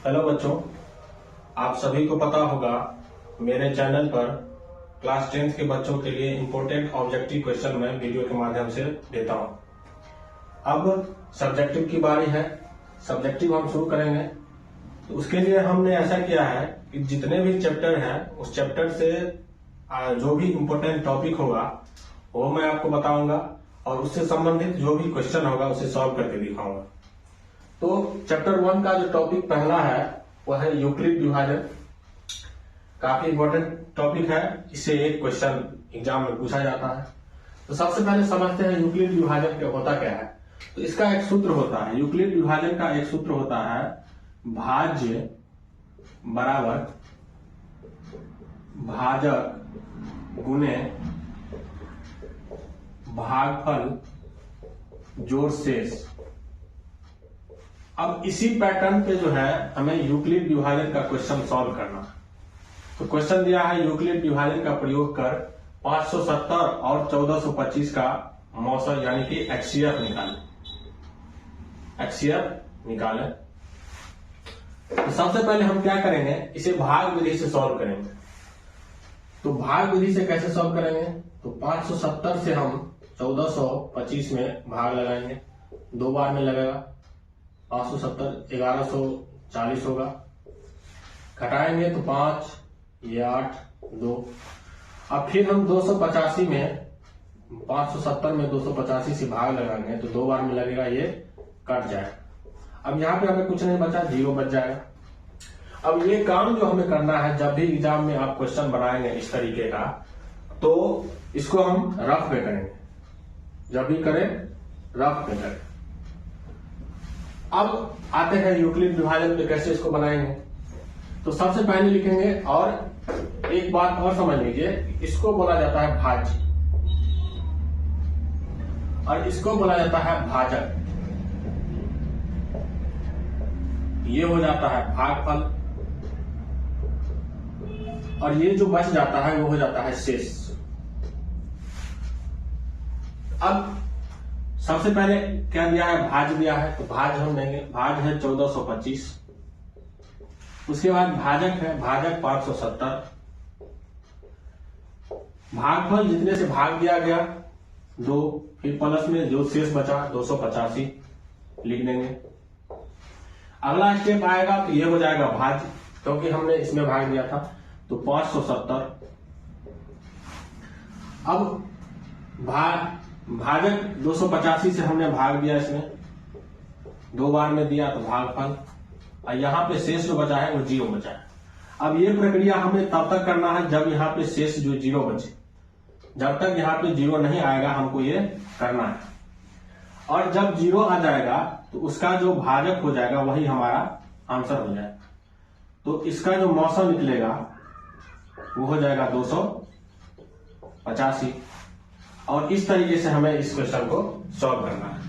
Hello बच्चों, आप सभी को पता होगा मेरे चैनल पर क्लास 10th के बच्चों के लिए इम्पोर्टेंट ऑब्जेक्टिव क्वेश्चन मैं वीडियो के माध्यम से देता हूं। अब सब्जेक्टिव की बारी है। सब्जेक्टिव हम शुरू करेंगे, तो उसके लिए हमने ऐसा किया है कि जितने भी चैप्टर हैं उस चैप्टर से जो भी इम्पोर्टेंट टॉपिक होगा वो मैं आपको बताऊंगा और उससे संबंधित जो भी क्वेश्चन होगा उसे सॉल्व करके दिखाऊंगा। तो चैप्टर 1 का जो टॉपिक पहला है वह है यूक्लिड विभाजन। काफी इंपॉर्टेंट टॉपिक है, इससे एक क्वेश्चन एग्जाम में पूछा जाता है। तो सबसे पहले समझते हैं यूक्लिड विभाजन क्या होता क्या है। तो इसका एक सूत्र होता है, यूक्लिड विभाजन का एक सूत्र होता है भाज्य बराबर भाजक गुने भागफल जोड़ शेष। अब इसी पैटर्न पे जो है हमें यूक्लिड विभाजन का क्वेश्चन सॉल्व करना है। तो क्वेश्चन दिया है यूक्लिड विभाजन का प्रयोग कर 570 और 1425 का मौसा यानी कि एचसीएफ निकालें। तो सबसे पहले हम क्या करेंगे, इसे भाग विधि से सॉल्व करेंगे। तो भाग विधि से कैसे सॉल्व करेंगे, तो 570 से हम 1425 में भाग लगाएंगे, दो बार में लगेगा। 570 1140 होगा, घटाएंगे तो 5 ये 8 2। अब फिर हम 285 में 570 में 285 से भाग लगाएंगे तो दो बार में लगेगा, ये कट जाएगा। अब यहाँ पे हमें कुछ नहीं बचा, 0 बच जाएगा। अब ये काम जो हमें करना है, जब भी एग्जाम में आप क्वेश्चन बनाएंगे इस तरीके का, तो इसको हम रफ में करेंगे। जब भी करें रफ में करें। अब आते हैं यूक्लिड विभाजन पे कैसे इसको बनाएंगे। तो सबसे पहले लिखेंगे, और एक बात और समझ लीजिए, इसको बोला जाता है भाज्य और इसको बोला जाता है भाजक। ये हो जाता है भागफल और ये जो बच जाता है वो हो जाता है शेष। अब सबसे पहले क्या दिया है, भाज्य दिया है, तो भाज्य हम देंगे। भाज्य है 1425, उसके बाद भाजक है, भाजक 570। भागफल जितने से भाग दिया गया 2, फिर प्लस में जो शेष बचा 285 लिख देंगे। अगला स्टेप आएगा तो ये हो जाएगा भाज्य, क्योंकि हमने इसमें भाग दिया था, तो 570। अब भाजक 285 से हमने भाग दिया, इसमें दो बार में दिया तो भागफल, और यहाँ पे शेष जो बचा है वो 0 बचा है। अब ये प्रक्रिया हमें तब तक करना है जब यहाँ पे शेष जो 0 बचे। जब तक यहाँ पे 0 नहीं आएगा हमको ये करना है, और जब 0 आ जाएगा तो उसका जो भाजक हो जाएगा वही हमारा आंसर हो जाएगा। तो इसका जो मौसम निकलेगा वो हो जाएगा 285। और इस तरीके से हमें इस क्वेश्चन को सॉल्व करना है।